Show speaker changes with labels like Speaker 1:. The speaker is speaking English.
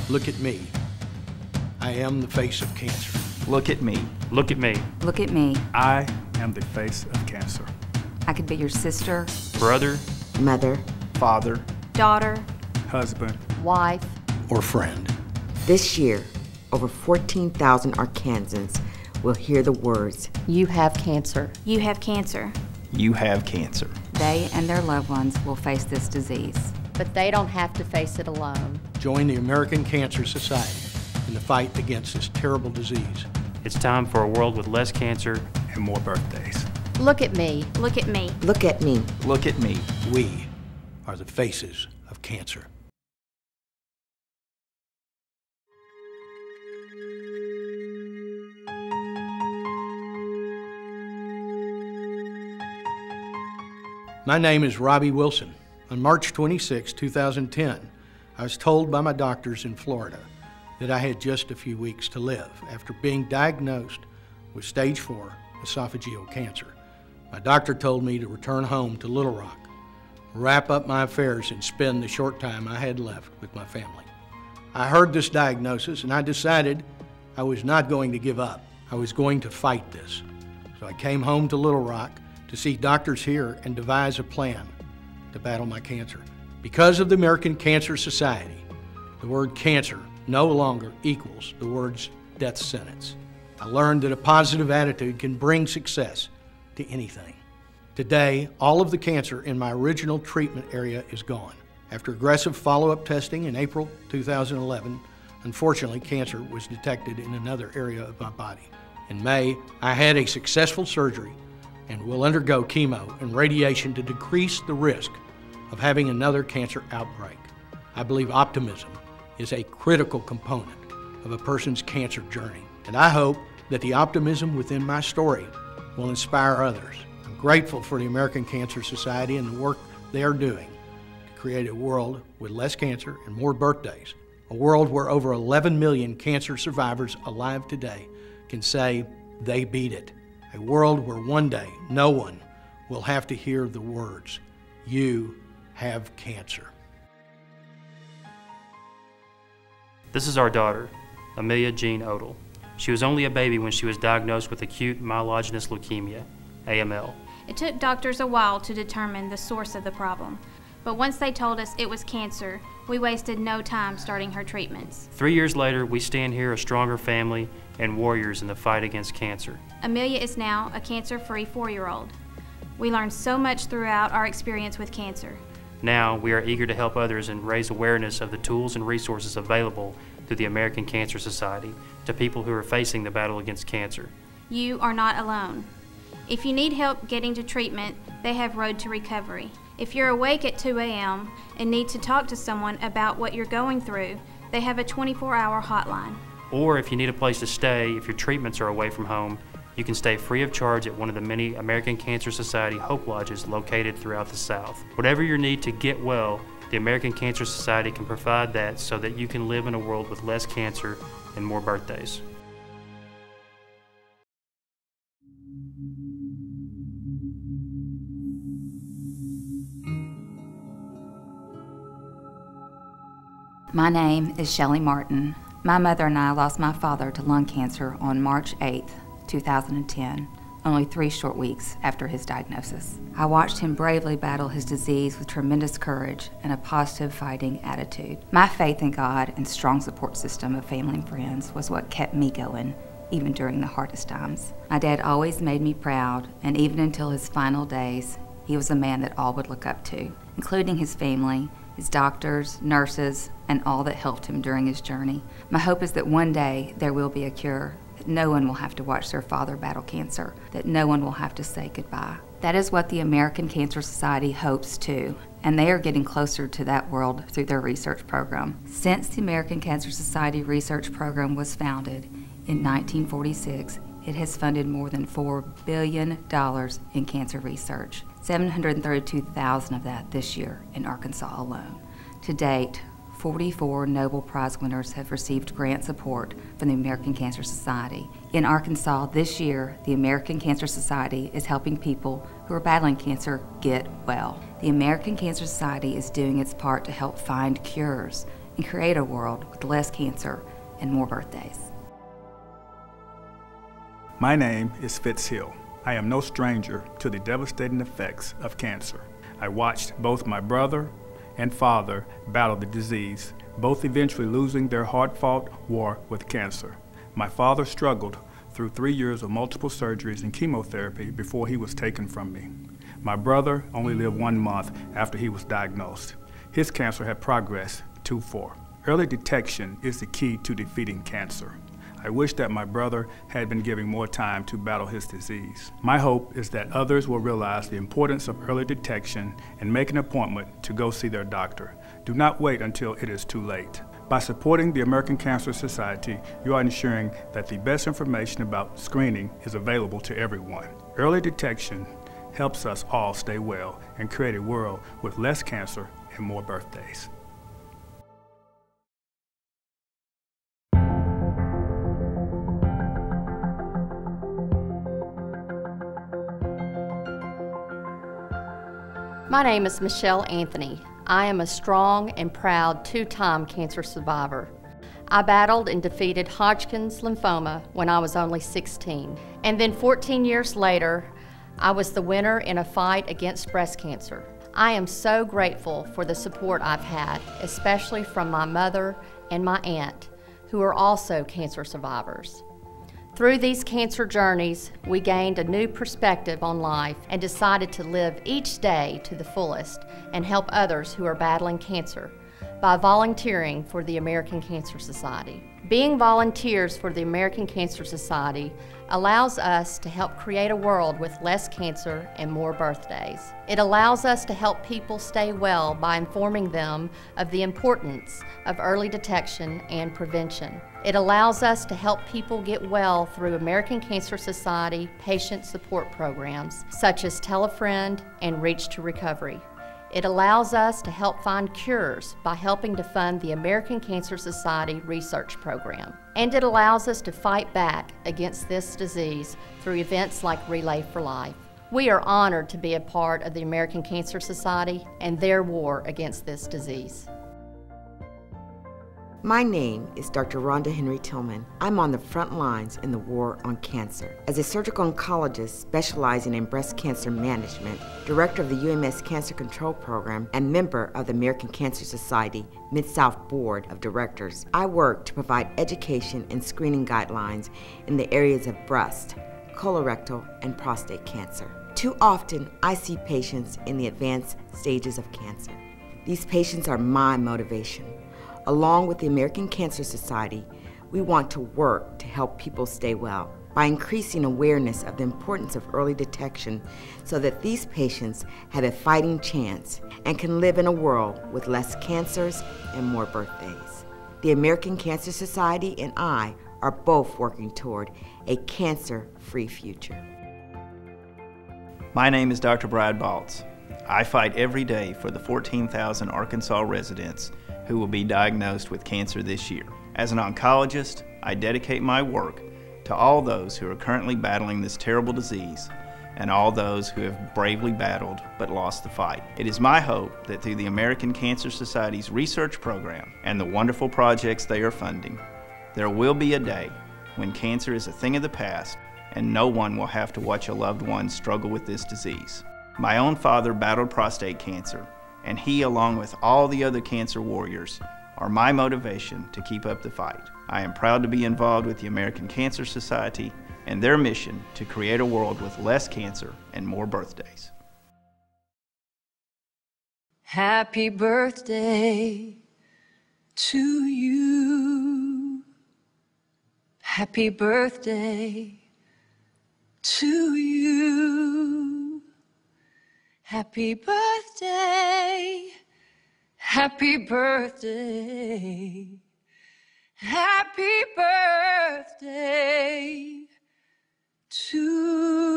Speaker 1: Look at me. I am the face of cancer.
Speaker 2: Look at me.
Speaker 3: Look at me.
Speaker 4: Look at me.
Speaker 5: I am the face of cancer.
Speaker 4: I could be your sister,
Speaker 3: Brother.
Speaker 6: Mother,
Speaker 5: Father,
Speaker 4: daughter,
Speaker 5: husband,
Speaker 4: wife,
Speaker 1: Or friend.
Speaker 6: this year, over 14,000 Arkansans will hear the words,
Speaker 7: You have cancer.
Speaker 8: You have cancer.
Speaker 2: You have cancer.
Speaker 4: They and their loved ones will face this disease.
Speaker 7: But they don't have to face it alone.
Speaker 1: Join the American Cancer Society in the fight against this terrible disease.
Speaker 3: It's time for a world with less cancer.
Speaker 5: and more birthdays.
Speaker 7: Look at me.
Speaker 8: Look at me.
Speaker 6: Look at me.
Speaker 2: Look at me.
Speaker 1: We are the faces of cancer. My name is Robbie Wilson. On March 26, 2010, I was told by my doctors in Florida that I had just a few weeks to live after being diagnosed with stage 4 esophageal cancer. My doctor told me to return home to Little Rock, wrap up my affairs, and spend the short time I had left with my family. I heard this diagnosis and I decided I was not going to give up. I was going to fight this. So I came home to Little Rock to see doctors here and devise a plan to battle my cancer. Because of the American Cancer Society, the word cancer no longer equals the words death sentence. I learned that a positive attitude can bring success to anything. Today, all of the cancer in my original treatment area is gone. After aggressive follow-up testing in April 2011, unfortunately, cancer was detected in another area of my body. In May, I had a successful surgery and will undergo chemo and radiation to decrease the risk of having another cancer outbreak. I believe optimism is a critical component of a person's cancer journey, and I hope that the optimism within my story will inspire others. I'm grateful for the American Cancer Society and the work they are doing to create a world with less cancer and more birthdays, a world where over 11 million cancer survivors alive today can say they beat it, a world where one day no one will have to hear the words, "You have cancer."
Speaker 3: This is our daughter, Amelia Jean Odell. She was only a baby when she was diagnosed with acute myelogenous leukemia, AML.
Speaker 8: It took doctors a while to determine the source of the problem, but once they told us it was cancer, we wasted no time starting her treatments.
Speaker 3: 3 years later, we stand here a stronger family and warriors in the fight against cancer.
Speaker 8: Amelia is now a cancer-free 4-year-old. We learned so much throughout our experience with cancer.
Speaker 3: Now, we are eager to help others and raise awareness of the tools and resources available through the American Cancer Society to people who are facing the battle against cancer.
Speaker 8: You are not alone. If you need help getting to treatment, they have Road to Recovery. If you're awake at 2 a.m. and need to talk to someone about what you're going through, they have a 24-hour hotline.
Speaker 3: Or if you need a place to stay, if your treatments are away from home, you can stay free of charge at one of the many American Cancer Society Hope Lodges located throughout the South. Whatever your need to get well, the American Cancer Society can provide that so that you can live in a world with less cancer and more birthdays.
Speaker 4: My name is Shelley Martin. My mother and I lost my father to lung cancer on March 8th, 2010, only 3 short weeks after his diagnosis. I watched him bravely battle his disease with tremendous courage and a positive fighting attitude. My faith in God and strong support system of family and friends was what kept me going, even during the hardest times. My dad always made me proud, and even until his final days, he was a man that all would look up to, including his family, his doctors, nurses, and all that helped him during his journey. My hope is that one day there will be a cure, that no one will have to watch their father battle cancer, that no one will have to say goodbye. That is what the American Cancer Society hopes too, and they are getting closer to that world through their research program. Since the American Cancer Society research program was founded in 1946, it has funded more than $4 billion in cancer research, 732,000 of that this year in Arkansas alone. To date, 44 Nobel Prize winners have received grant support from the American Cancer Society. In Arkansas this year, the American Cancer Society is helping people who are battling cancer get well. The American Cancer Society is doing its part to help find cures and create a world with less cancer and more birthdays.
Speaker 5: My name is Fitz Hill. I am no stranger to the devastating effects of cancer. I watched both my brother and father battle the disease, both eventually losing their hard-fought war with cancer. My father struggled through 3 years of multiple surgeries and chemotherapy before he was taken from me. My brother only lived 1 month after he was diagnosed. His cancer had progressed too far. Early detection is the key to defeating cancer. I wish that my brother had been given more time to battle his disease. My hope is that others will realize the importance of early detection and make an appointment to go see their doctor. Do not wait until it is too late. By supporting the American Cancer Society, you are ensuring that the best information about screening is available to everyone. Early detection helps us all stay well and create a world with less cancer and more birthdays.
Speaker 7: My name is Michelle Anthony. I am a strong and proud 2-time cancer survivor. I battled and defeated Hodgkin's lymphoma when I was only 16. And then 14 years later, I was the winner in a fight against breast cancer. I am so grateful for the support I've had, especially from my mother and my aunt, who are also cancer survivors. Through these cancer journeys, we gained a new perspective on life and decided to live each day to the fullest and help others who are battling cancer by volunteering for the American Cancer Society. Being volunteers for the American Cancer Society allows us to help create a world with less cancer and more birthdays. It allows us to help people stay well by informing them of the importance of early detection and prevention. It allows us to help people get well through American Cancer Society patient support programs such as Tell-A-Friend and Reach to Recovery. It allows us to help find cures by helping to fund the American Cancer Society research program. And it allows us to fight back against this disease through events like Relay for Life. We are honored to be a part of the American Cancer Society and their war against this disease.
Speaker 6: My name is Dr. Rhonda Henry Tillman. I'm on the front lines in the war on cancer. As a surgical oncologist specializing in breast cancer management, director of the UMS Cancer Control Program, and member of the American Cancer Society Mid-South Board of Directors, I work to provide education and screening guidelines in the areas of breast, colorectal, and prostate cancer. Too often, I see patients in the advanced stages of cancer. These patients are my motivation. Along with the American Cancer Society, we want to work to help people stay well by increasing awareness of the importance of early detection so that these patients have a fighting chance and can live in a world with less cancers and more birthdays. The American Cancer Society and I are both working toward a cancer-free future.
Speaker 2: My name is Dr. Brad Baltz. I fight every day for the 14,000 Arkansas residents who will be diagnosed with cancer this year. As an oncologist, I dedicate my work to all those who are currently battling this terrible disease and all those who have bravely battled but lost the fight. It is my hope that through the American Cancer Society's research program and the wonderful projects they are funding, there will be a day when cancer is a thing of the past and no one will have to watch a loved one struggle with this disease. My own father battled prostate cancer, and he, along with all the other cancer warriors, are my motivation to keep up the fight. I am proud to be involved with the American Cancer Society and their mission to create a world with less cancer and more birthdays.
Speaker 9: Happy birthday to you. Happy birthday to you. Happy birthday, happy birthday, happy birthday to